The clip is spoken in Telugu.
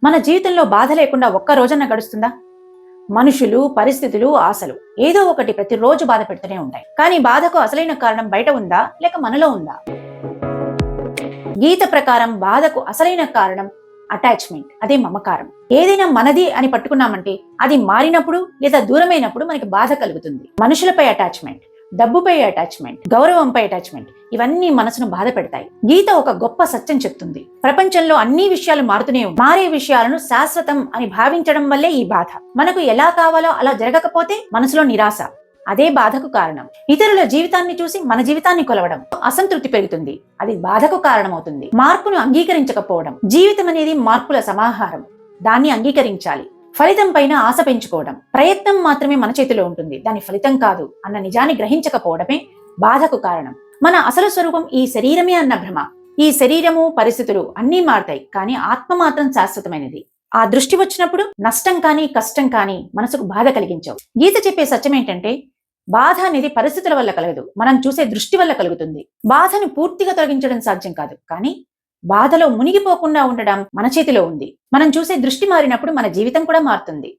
మన జీవితంలో బాధ లేకుండా ఒక్క రోజన్న గడుస్తుందా? మనుషులు, పరిస్థితులు, ఆశలు ఏదో ఒకటి ప్రతిరోజు బాధ పెడుతూనే ఉంటాయి. కానీ బాధకు అసలైన కారణం బయట ఉందా లేక మనలో ఉందా? గీత ప్రకారం బాధకు అసలైన కారణం అటాచ్మెంట్, అదే మమకారం. ఏదైనా మనది అని పట్టుకున్నామంటే అది మారినప్పుడు లేదా దూరమైనప్పుడు మనకి బాధ కలుగుతుంది. మనుషులపై అటాచ్మెంట్, డబ్బుపై అటాచ్మెంట్, గౌరవంపై అటాచ్మెంట్, ఇవన్నీ మనసును బాధ పెడతాయి. గీత ఒక గొప్ప సత్యం చెప్తుంది. ప్రపంచంలో అన్ని విషయాలు మారుతూనే ఉంటాయి. మారే విషయాలను శాశ్వతం అని భావించడం వల్లే ఈ బాధ. మనకు ఎలా కావాలో అలా జరగకపోతే మనసులో నిరాశ, అదే బాధకు కారణం. ఇతరుల జీవితాన్ని చూసి మన జీవితాన్ని కొలవడం, అసంతృప్తి పెరుగుతుంది, అది బాధకు కారణమవుతుంది. మార్పును అంగీకరించకపోవడం, జీవితం అనేది మార్పుల సమాహారం, దాన్ని అంగీకరించాలి. ఫలితం పైన ఆశ పెంచుకోవడం, ప్రయత్నం మాత్రమే మన చేతిలో ఉంటుంది, దాని ఫలితం కాదు అన్న నిజాన్ని గ్రహించకపోవడమే బాధకు కారణం. మన అసలు స్వరూపం ఈ శరీరమే అన్న భ్రమ. ఈ శరీరము, పరిస్థితులు అన్నీ మారుతాయి, కానీ ఆత్మ మాత్రం శాశ్వతమైనది. ఆ దృష్టి వచ్చినప్పుడు నష్టం కానీ కష్టం కానీ మనసుకు బాధ కలిగించవు. గీత చెప్పే సత్యం ఏంటంటే, బాధ అనేది పరిస్థితుల వల్ల కలగదు, మనం చూసే దృష్టి వల్ల కలుగుతుంది. బాధను పూర్తిగా తొలగించడం సాధ్యం కాదు, కానీ బాధలో మునిగిపోకుండా ఉండడం మన చేతిలో ఉంది. మనం చూసే దృష్టి మారినప్పుడు మన జీవితం కూడా మారుతుంది.